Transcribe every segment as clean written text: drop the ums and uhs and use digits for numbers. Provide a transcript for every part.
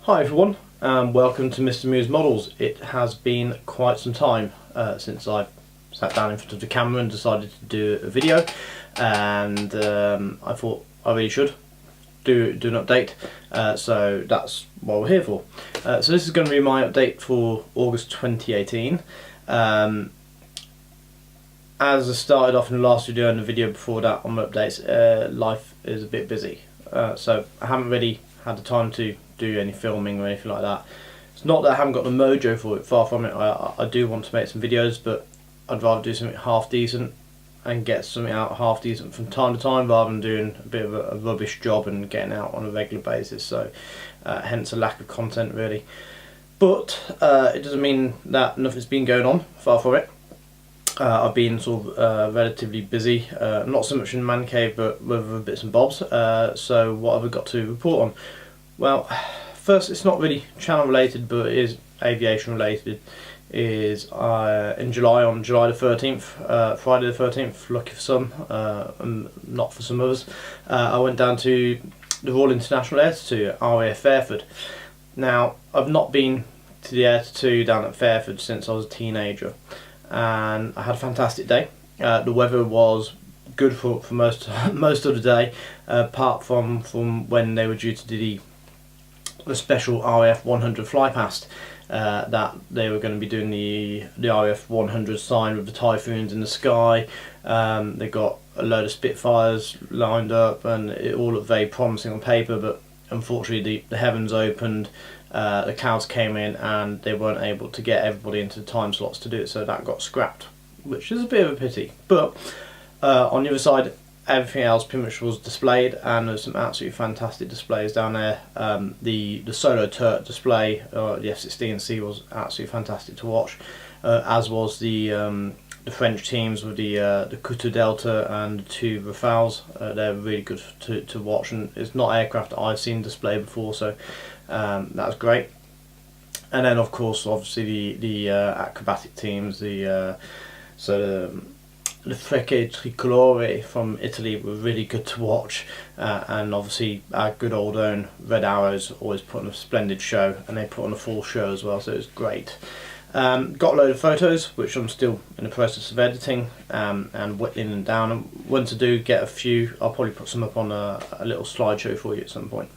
Hi everyone, and welcome to Mr. Muse Models. It has been quite some time since I've sat down in front of the camera and decided to do a video, and I thought I really should do an update, so that's what we're here for. So this is going to be my update for August 2018. As I started off in the last video and the video before that on my updates, life is a bit busy, so I haven't really had the time to do any filming or anything like that. It's not that I haven't got the mojo for it, far from it. I do want to make some videos, but I'd rather do something half decent and get something out half decent from time to time rather than doing a bit of a rubbish job and getting out on a regular basis, so hence a lack of content really. But it doesn't mean that nothing's been going on, far from it. I've been sort of relatively busy, not so much in man cave but with other bits and bobs. So what have I got to report on? Well, first, it's not really channel related but it is aviation related. Is in July, on July the 13th, Friday the 13th, lucky for some, and not for some others, I went down to the Royal International Air Tattoo, RAF Fairford. Now, I've not been to the Air Tattoo down at Fairford since I was a teenager, and I had a fantastic day. The weather was good for most of the day, apart from when they were due to do the special RAF 100 fly past. That they were going to be doing the RAF 100 sign with the typhoons in the sky. They got a load of Spitfires lined up and it all looked very promising on paper, but unfortunately the heavens opened, the clouds came in and they weren't able to get everybody into the time slots to do it, so that got scrapped, which is a bit of a pity. But on the other side, everything else pretty much was displayed, and there's some absolutely fantastic displays down there. The solo turret display, the F-16C, was absolutely fantastic to watch, as was the French teams with the Kutu Delta and the two Rafales. They're really good to watch, and it's not aircraft that I've seen displayed before, so that was great. And then of course, obviously the acrobatic teams, the Frecce Tricolore from Italy were really good to watch, and obviously our good old own Red Arrows always put on a splendid show, and they put on a full show as well, so it was great. Got a load of photos which I'm still in the process of editing and whittling them down, and when to do get a few, I'll probably put some up on a little slideshow for you at some point.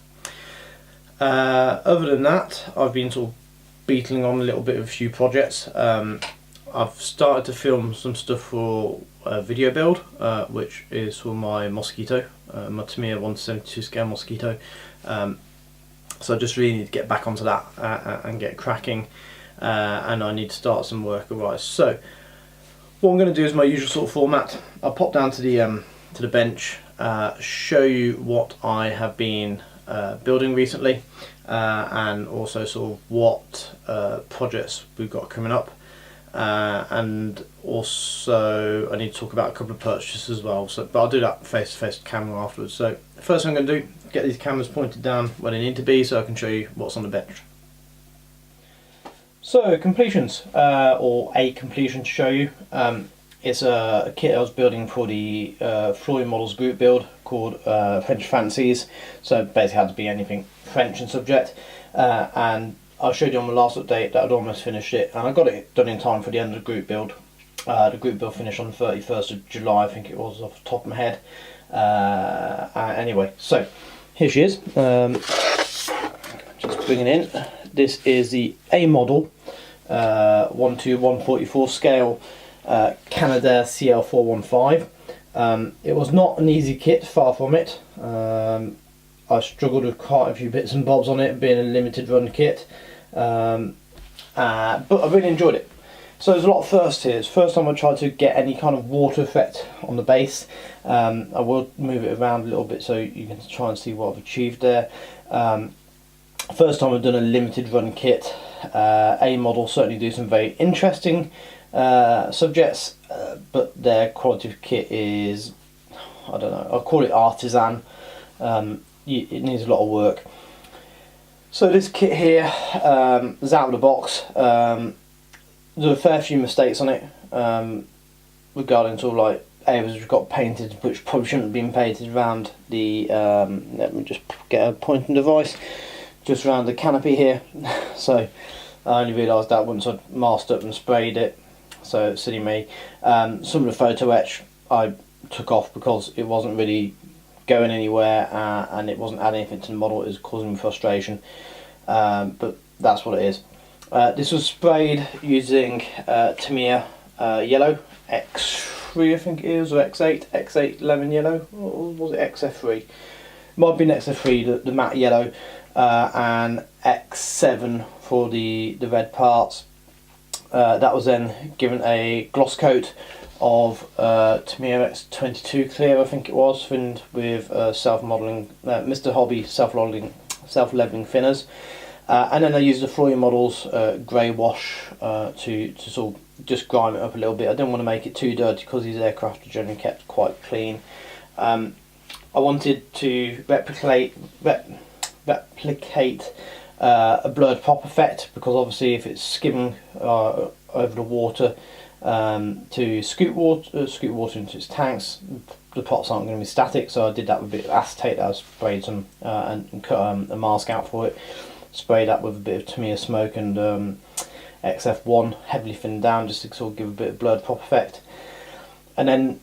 Other than that, I've been sort of beetling on a little bit of a few projects. I've started to film some stuff for a video build, which is for my Mosquito, my Tamiya 1/72 scale Mosquito. So I just really need to get back onto that and get cracking, and I need to start some work. Alright, so what I'm going to do is my usual sort of format. I'll pop down to the bench, show you what I have been building recently, and also sort of what projects we've got coming up. And also I need to talk about a couple of purchases as well, so, but I'll do that face to face camera afterwards. So the first thing I'm going to do, get these cameras pointed down where they need to be so I can show you what's on the bench. So completions, or a completion to show you. It's a kit I was building for the Floyd Models group build called French Fancies, so basically had to be anything French in subject, and I showed you on the last update that I'd almost finished it, and I got it done in time for the end of the group build. The group build finished on the 31st of July, I think it was, off the top of my head. Anyway, so here she is. Just bringing in. This is the A model 1/144 scale Canadair CL415. It was not an easy kit, far from it. I struggled with quite a few bits and bobs on it, being a limited run kit, but I really enjoyed it. So there's a lot of firsts here. It's the first time I tried to get any kind of water effect on the base. I will move it around a little bit so you can try and see what I've achieved there. First time I've done a limited run kit. A model certainly do some very interesting subjects, but their quality of kit is, I don't know, I'll call it artisan. It needs a lot of work. So this kit here is out of the box. There's a fair few mistakes on it regarding sort of like areas which got painted which probably shouldn't have been painted around the let me just get a pointing device, just around the canopy here. So I only realised that once I'd masked up and sprayed it, so silly me. Some of the photo etch I took off because it wasn't really going anywhere, and it wasn't adding anything to the model. It was causing me frustration, but that's what it is. This was sprayed using Tamiya yellow X3 I think it is, or X8 lemon yellow, or was it XF3? Might have been XF3, the matte yellow, and X7 for the red parts. That was then given a gloss coat of Tamiya X22 clear, I think it was, thinned with self-modelling, Mr. Hobby self-leveling thinners. And then I used the Floyd Models grey wash to sort of just grime it up a little bit. I didn't want to make it too dirty because these aircraft are generally kept quite clean. I wanted to replicate a blurred pop effect, because obviously if it's skimming over the water to scoot water into its tanks, the pops aren't going to be static. So I did that with a bit of acetate that I sprayed some and cut a mask out for it. Sprayed that with a bit of Tamiya smoke and XF1 heavily thinned down, just to sort of give a bit of blurred pop effect. And then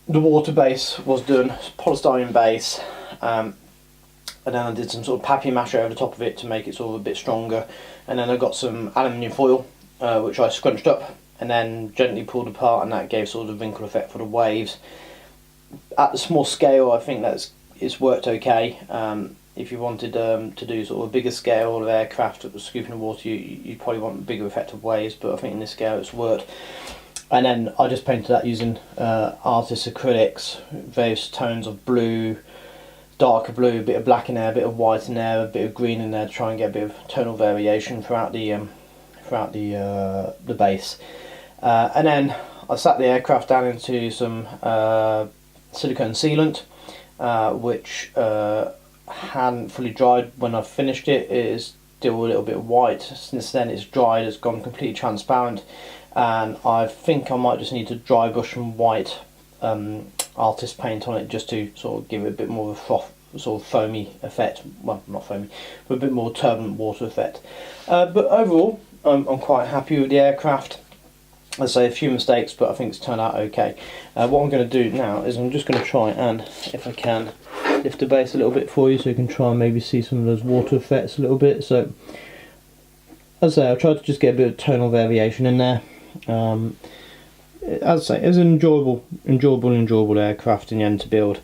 the water base was done, polystyrene base, and then I did some sort of papier-mâché over the top of it to make it sort of a bit stronger. And then I got some aluminium foil, which I scrunched up and then gently pulled apart, and that gave sort of a wrinkle effect for the waves. At the small scale, I think it's worked okay. If you wanted to do sort of a bigger scale of aircraft that was scooping the water, you probably want a bigger effect of waves, but I think in this scale it's worked. And then I just painted that using artist acrylics, various tones of blue, darker blue, a bit of black in there, a bit of white in there, a bit of green in there, to try and get a bit of tonal variation throughout the base. And then I sat the aircraft down into some silicone sealant, which hadn't fully dried when I finished it. It is still a little bit white. Since then it's dried, it's gone completely transparent, and I think I might just need to dry brush some white artist paint on it, just to sort of give it a bit more of a froth, sort of foamy effect. Well, not foamy, but a bit more turbulent water effect. But overall I'm quite happy with the aircraft. I say a few mistakes, but I think it's turned out okay. What I'm going to do now is I'm just going to try and, if I can, lift the base a little bit for you, so you can try and maybe see some of those water effects a little bit. So, as I say, I've tried to just get a bit of tonal variation in there. As I say, it's an enjoyable aircraft in the end to build.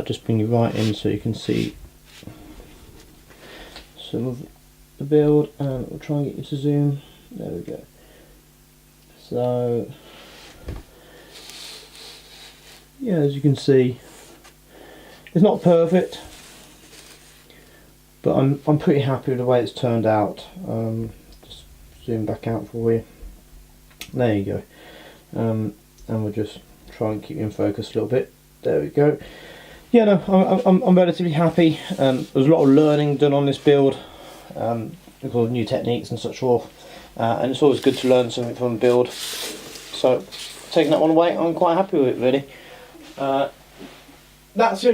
Just bring you right in so you can see some of the build, and we'll try and get you to zoom. There we go. So, yeah, as you can see, it's not perfect, but I'm pretty happy with the way it's turned out. Just zoom back out for you. There you go. And we'll just try and keep you in focus a little bit. There we go. Yeah, no, I'm relatively happy. There's a lot of learning done on this build, because of new techniques and such forth. And it's always good to learn something from a build. So, taking that one away, I'm quite happy with it, really. That's the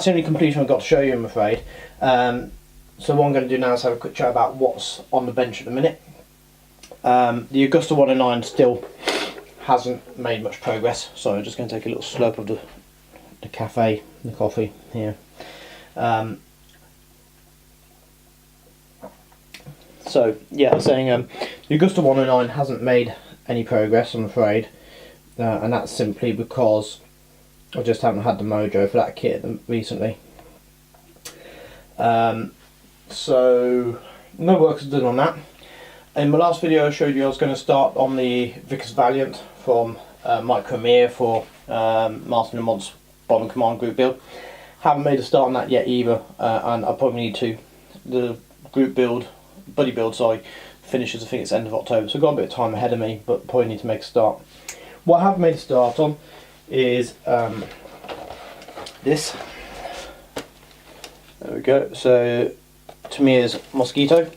only completion I've got to show you, I'm afraid. So what I'm going to do now is have a quick chat about what's on the bench at the minute. The Augusta 109 still hasn't made much progress, so I'm just going to take a little slurp of the coffee here. So yeah, I was saying the Augusta 109 hasn't made any progress, I'm afraid, and that's simply because I just haven't had the mojo for that kit recently. So no work is done on that. In my last video I showed you I was going to start on the Vickers Valiant from Micromere for Martin and Mont's Bomb and Command group build. Haven't made a start on that yet either, and I probably need to. The group build, buddy build, sorry, finishes I think it's end of October, so I've got a bit of time ahead of me, but probably need to make a start. What I have made a start on is this. There we go. So Tamiya's Mosquito,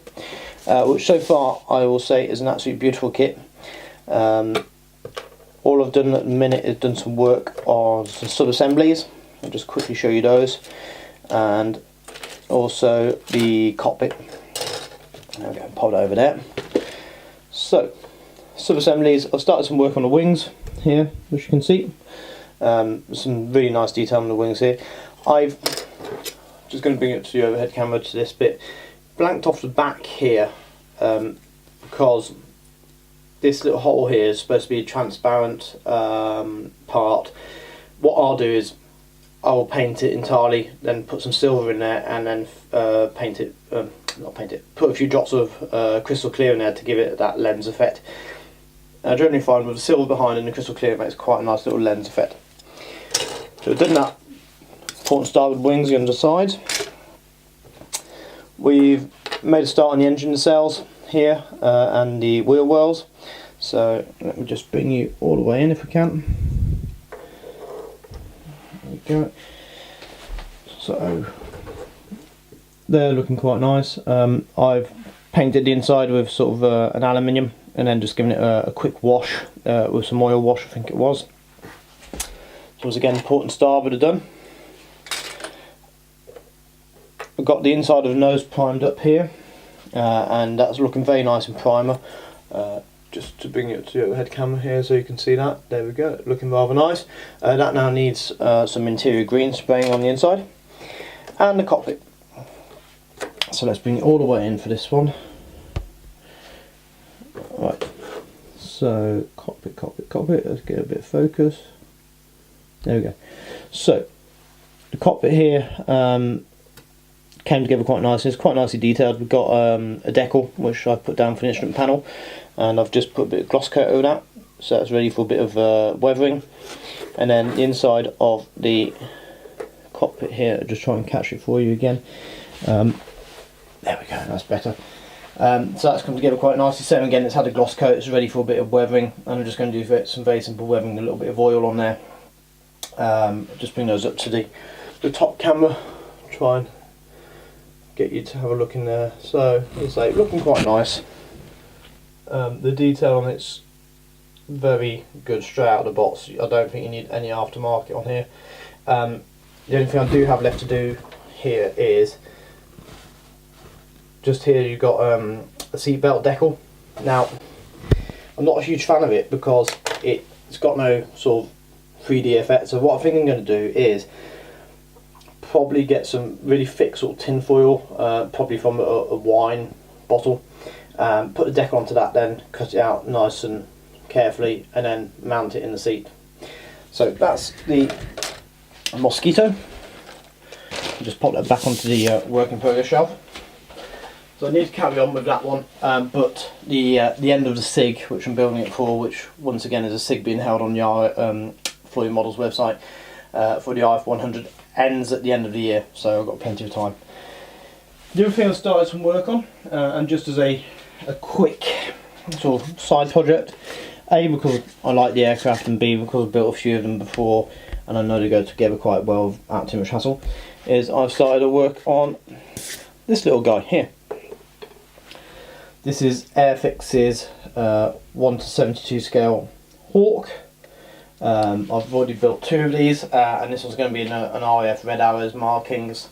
which so far I will say is an absolutely beautiful kit. All I've done at the minute is done some work on some sub-assemblies. I'll just quickly show you those, and also the cockpit. There we go, pop it over there. So, sub-assemblies, I've started some work on the wings here, which you can see. Some really nice detail on the wings here. I've just going to bring it to the overhead camera to this bit. Blanked off the back here because this little hole here is supposed to be a transparent part. What I'll do is I'll paint it entirely, then put some silver in there, and then put a few drops of crystal clear in there to give it that lens effect. I generally find with the silver behind and the crystal clear it makes quite a nice little lens effect. So we've done that. Port and starboard wings on the sides. We've made a start on the engine nacelles here and the wheel wells. So let me just bring you all the way in if we can. There we go. So they're looking quite nice. I've painted the inside with sort of an aluminium and then just given it a quick wash with some oil wash, I think it was. So once again, port and starboard are done. We've got the inside of the nose primed up here, and that's looking very nice in primer. Just to bring it to the overhead camera here so you can see that. There we go, looking rather nice. That now needs some interior green spraying on the inside. And the cockpit. So let's bring it all the way in for this one. Right, so cockpit, let's get a bit of focus. There we go. So, the cockpit here came together quite nicely. It's quite nicely detailed. We've got a decal which I've put down for the instrument panel, and I've just put a bit of gloss coat over that, so that's ready for a bit of weathering. And then the inside of the cockpit here, I'll just try and catch it for you again. There we go, that's better. So that's come together quite nicely. Same again, it's had a gloss coat, it's ready for a bit of weathering, and I'm just going to do some very simple weathering, a little bit of oil on there. Just bring those up to the top camera, try and get you to have a look in there. So it's like looking quite nice. The detail on it's very good straight out of the box. I don't think you need any aftermarket on here. The only thing I do have left to do here is just here you've got a seat belt decal. Now I'm not a huge fan of it because it's got no sort of 3D effect, so what I think I'm going to do is probably get some really thick sort of tin foil, probably from a wine bottle, put the decal onto that, then cut it out nice and carefully, and then mount it in the seat. So that's the Mosquito. Just pop that back onto the work in progress shelf. So I need to carry on with that one, but the end of the SIG, which I'm building it for, which once again is a SIG being held on the Floyd Models website for the IF100, ends at the end of the year, so I've got plenty of time. The other thing I've started some work on, and just as a quick sort of side project, A, because I like the aircraft, and B, because I've built a few of them before and I know they go together quite well without too much hassle, is I've started to work on this little guy here. This is Airfix's 1:72 scale Hawk. I've already built two of these, and this one's going to be an RAF Red Arrows markings.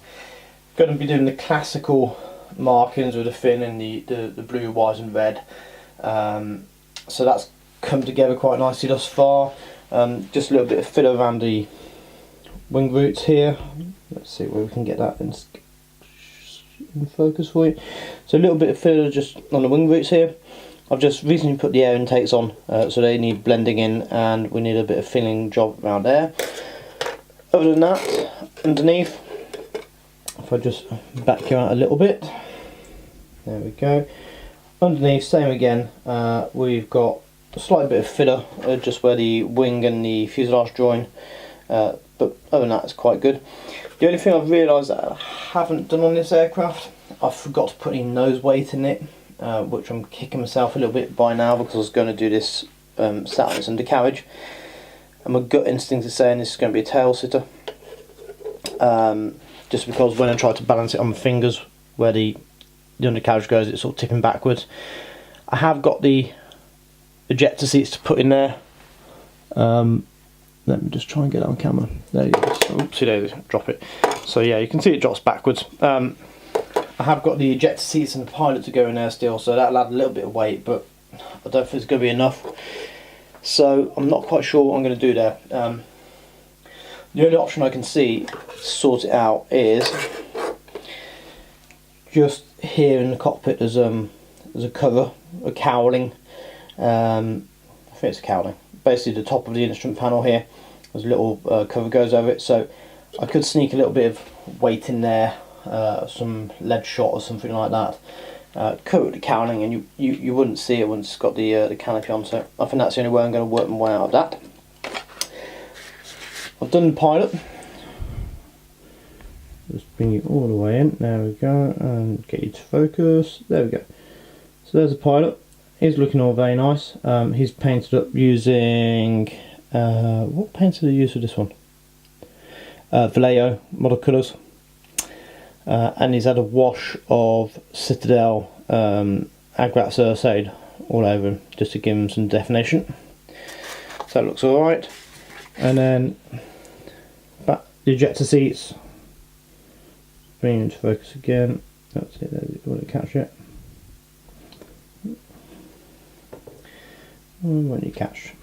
Going to be doing the classical markings with the fin and the blue, white and red. So that's come together quite nicely thus far. Just a little bit of filler around the wing roots here. Let's see where we can get that in focus for you. So a little bit of filler just on the wing roots here. I've just recently put the air intakes on, so they need blending in, and we need a bit of filling job around there. Other than that, underneath, if I just back you out a little bit, there we go. Underneath, same again, we've got a slight bit of filler just where the wing and the fuselage join, but other than that it's quite good. The only thing I've realised that I haven't done on this aircraft, I forgot to put any nose weight in it, which I'm kicking myself a little bit by now because I was going to do this sat on its undercarriage, and my gut instinct is saying this is going to be a tail sitter, just because when I try to balance it on my fingers where the undercarriage goes, it's sort of tipping backwards. I have got the ejector seats to put in there. Let me just try and get it on camera. There you go. Oops, there, drop it. So yeah, you can see it drops backwards. I have got the ejector seats and the pilot to go in there still, so that'll add a little bit of weight, but I don't think it's going to be enough. So I'm not quite sure what I'm going to do there. The only option I can see to sort it out is just here in the cockpit. There's a cover, a cowling. I think it's a cowling. Basically, the top of the instrument panel here. There's a little cover goes over it, so I could sneak a little bit of weight in there, some lead shot or something like that. Cover the cowling, and you wouldn't see it once it's got the canopy on. So I think that's the only way I'm going to work my way out of that. I've done the pilot. Just bring it all the way in. There we go, and get you to focus. There we go. So there's the pilot. He's looking all very nice. He's painted up using what paint did I use for this one? Vallejo model colours, and he's had a wash of Citadel Agrat Cercade all over him, just to give him some definition. So that looks alright. And then back the ejector seats. Bring it into focus again. That's it. There, will it catch it? When you catch.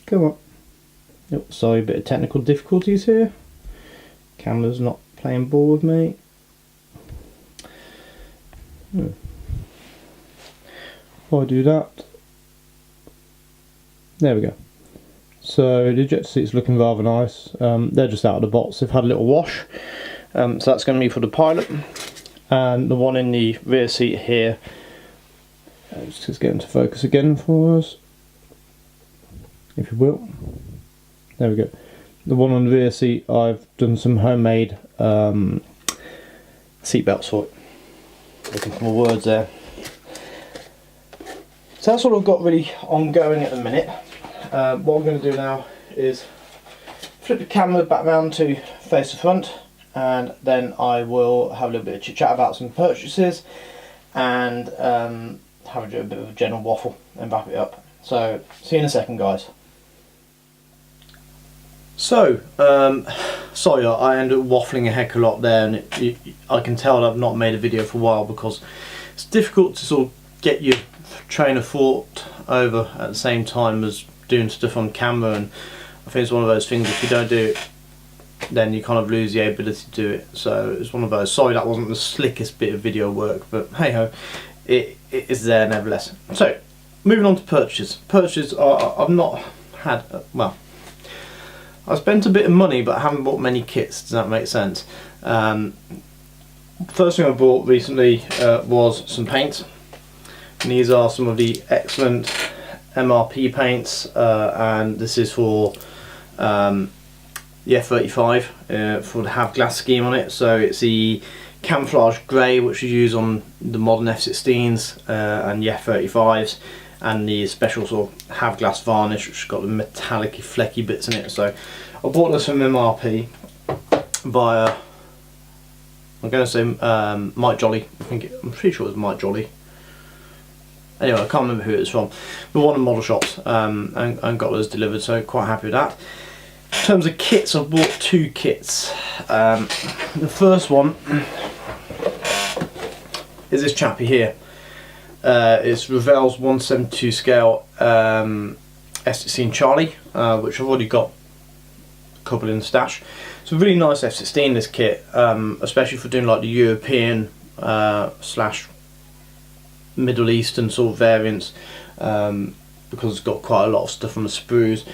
Come on. Oh, sorry, a bit of technical difficulties here. Camera's not playing ball with me. If I do that. There we go. So the ejector seat's looking rather nice. They're just out of the box. They've had a little wash. So that's going to be for the pilot. And the one in the rear seat here. Just get into focus again for us, if you will. There we go. The one on the rear seat, I've done some homemade seat belts for it. Looking for my words there. So that's what I've got really ongoing at the minute. What I'm going to do now is flip the camera back round to face the front, and then I will have a little bit of chit chat about some purchases, and have a bit of a general waffle and wrap it up. So see you in a second, guys. So sorry, I ended up waffling a heck of a lot there, and I can tell that I've not made a video for a while because it's difficult to sort of get your train of thought over at the same time as doing stuff on camera, and I think it's one of those things, if you don't do it then you kind of lose the ability to do it. So it's one of those. Sorry that wasn't the slickest bit of video work, but hey ho, it is there nevertheless. So moving on to purchases. Purchases I've not had, well, I spent a bit of money but I haven't bought many kits. Does that make sense? First thing I bought recently was some paints, and these are some of the excellent MRP paints, and this is for the F35 for the have glass scheme on it. So it's the camouflage grey which is used on the modern F16s and the F35s, and the special sort of have glass varnish which has got the metallic flecky bits in it. So I bought this from MRP via, I'm going to say Mike Jolly. I'm pretty sure it was Mike Jolly. Anyway, I can't remember who it was from, but one of the model shops, and got those delivered, so quite happy with that. In terms of kits, I've bought two kits. The first one is this chappy here. It's Revell's 1/72 scale F16 Charlie, which I've already got a couple in the stash. It's a really nice F16, this kit, especially for doing like the European slash Middle Eastern sort of variants, because it's got quite a lot of stuff on the sprues.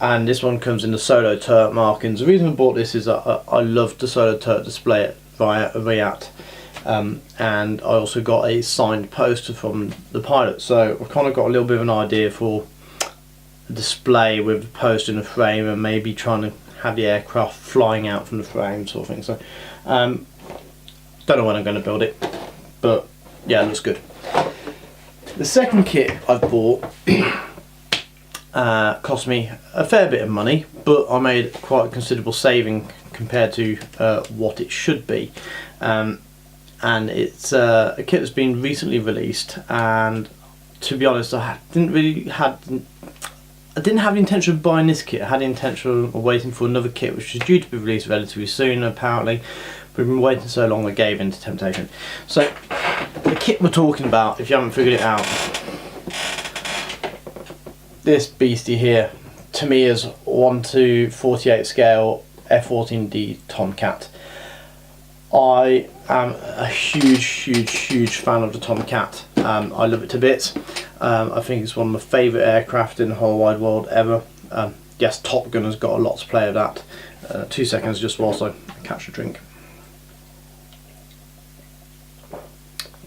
And this one comes in the Solo Turret markings. The reason I bought this is that I love the Solo Turret display it via Valiant, and I also got a signed poster from the pilot, so I've kind of got a little bit of an idea for a display with the poster in the frame, and maybe trying to have the aircraft flying out from the frame sort of thing. So don't know when I'm going to build it, but yeah, it looks good. The second kit I've bought cost me a fair bit of money, but I made quite a considerable saving compared to what it should be, and it's a kit that's been recently released, and to be honest I didn't I didn't have the intention of buying this kit. I had the intention of waiting for another kit which is due to be released relatively soon apparently. We've been waiting so long I gave in to temptation. So the kit we're talking about, if you haven't figured it out, this beastie here to me is 1:48 scale F14D Tomcat. I am a huge fan of the Tomcat. I love it to bits. I think it's one of my favourite aircraft in the whole wide world ever. Yes, Top Gun has got a lot to play with that. 2 seconds just whilst I catch a drink.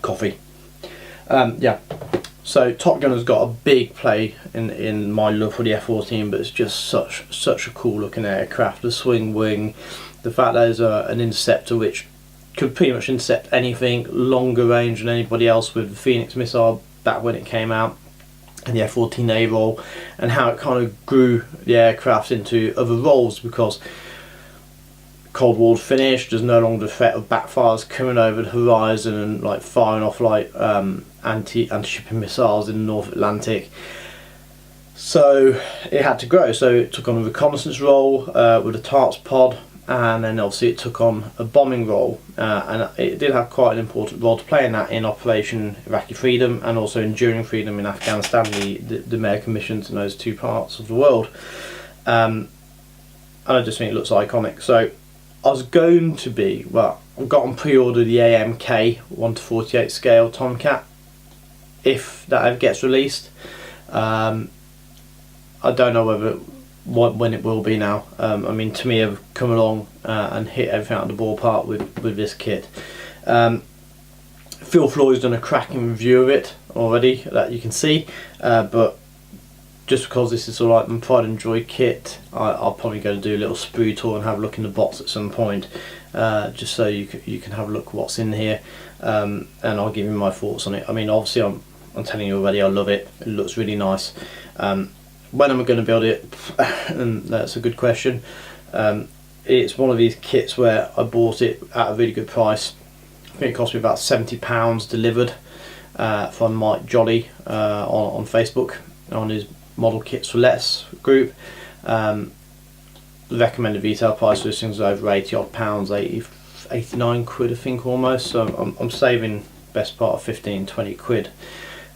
Coffee. Yeah, so Top Gun has got a big play in my love for the F-14, but it's just such a cool looking aircraft. The swing wing, the fact that there's an interceptor which could pretty much intercept anything, longer range than anybody else with the Phoenix missile back when it came out, and the F-14A role, and how it kind of grew the aircraft into other roles because Cold War's finished. There's no longer the threat of backfires coming over the horizon and like firing off like anti-shipping missiles in the North Atlantic. So it had to grow. So it took on a reconnaissance role with a TARPS pod, and then obviously it took on a bombing role, and it did have quite an important role to play in that, in Operation Iraqi Freedom and also Enduring Freedom in Afghanistan, the American missions in those two parts of the world. And I just think it looks iconic. So I was going to be, well, I've got on pre-order the AMK 1:48 scale Tomcat, if that ever gets released. I don't know when it will be now. I mean, to me, I've come along and hit everything out of the ballpark with this kit. Phil Floyd's done a cracking review of it already that you can see, but just because this is sort of like my pride and joy kit, I'll probably go to do a little sprue tour and have a look in the box at some point, just so you can have a look at what's in here, and I'll give you my thoughts on it. I mean, obviously I'm telling you already, I love it. It looks really nice. When am I going to build it? And that's a good question. It's one of these kits where I bought it at a really good price. I think it cost me about £70 delivered from Mike Jolly on Facebook, on his Model Kits for Less group. The recommended retail price for this thing is over 80 odd pounds, 89 quid I think almost. So I'm saving best part of 15-20 quid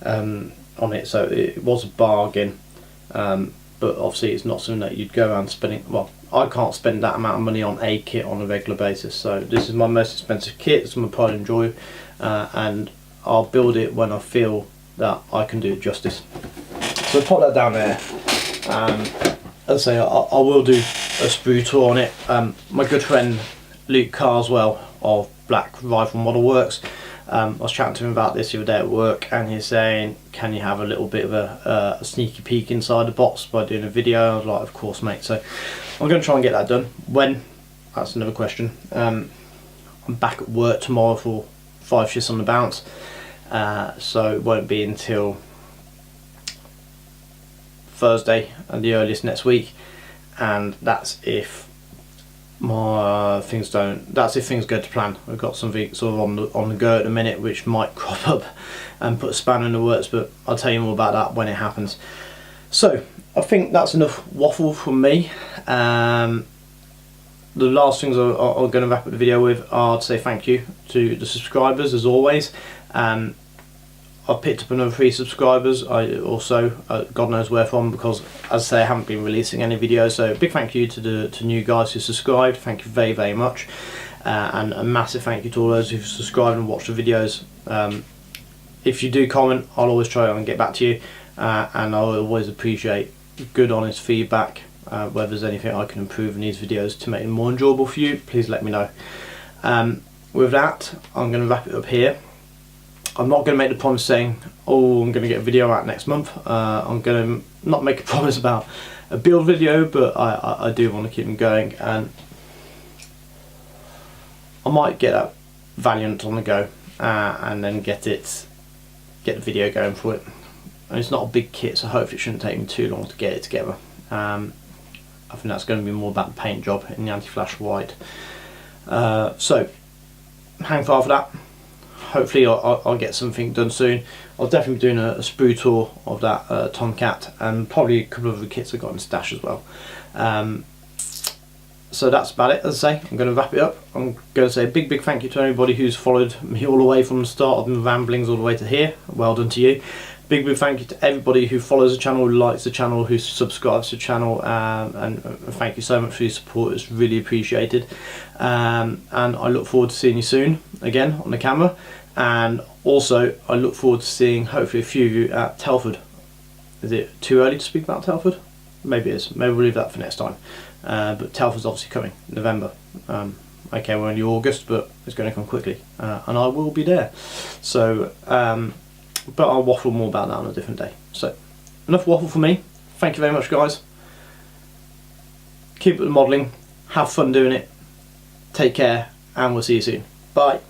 on it, so it was a bargain. But obviously it's not something that you'd go around spending. Well, I can't spend that amount of money on a kit on a regular basis, so this is my most expensive kit. It's my pride and joy, and I'll build it when I feel that I can do it justice. So put that down there. As I say, I will do a sprue tour on it. My good friend Luke Carswell of Black Rifle Model Works, I was chatting to him about this the other day at work, and he's saying, can you have a little bit of a sneaky peek inside the box by doing a video? I was like, of course mate. So I'm going to try and get that done. When? That's another question. I'm back at work tomorrow for 5 shifts on the bounce, so it won't be until Thursday at the earliest next week, and that's if things go to plan. We've got something sort of on the go at the minute which might crop up and put a spanner in the works, but I'll tell you more about that when it happens. So I think that's enough waffle from me. The last things I'm going to wrap up the video with are to say thank you to the subscribers as always. I've picked up another 3 subscribers. I also, God knows where from, because as I say, I haven't been releasing any videos. So big thank you to new guys who subscribed. Thank you very much, and a massive thank you to all those who've subscribed and watched the videos. If you do comment, I'll always try and get back to you, and I'll always appreciate good honest feedback. Whether there's anything I can improve in these videos to make them more enjoyable for you, please let me know. With that, I'm going to wrap it up here. I'm not going to make the promise saying, oh, I'm going to get a video out next month. I'm going to not make a promise about a build video, but I do want to keep them going, and I might get that Valiant on the go, and then get the video going for it. And it's not a big kit, so hopefully it shouldn't take me too long to get it together. I think that's going to be more about the paint job in the anti-flash white. So hang fire for that. hopefully I'll get something done soon. I'll definitely be doing a sprue tour of that Tomcat, and probably a couple of the kits I've got in stash as well. So that's about it. As I say, I'm going to wrap it up. I'm going to say a big thank you to everybody who's followed me all the way from the start of my ramblings all the way to here. Well done to you. Big thank you to everybody who follows the channel, who likes the channel, who subscribes to the channel, and thank you so much for your support. It's really appreciated, and I look forward to seeing you soon again on the camera, and also I look forward to seeing hopefully a few of you at Telford. Is it too early to speak about Telford? Maybe it is. Maybe we'll leave that for next time. But Telford's obviously coming November. Okay, we're only August, but it's going to come quickly, and I will be there. So but I'll waffle more about that on a different day. So enough waffle for me. Thank you very much, guys. Keep up the modelling, have fun doing it, take care, and we'll see you soon. Bye.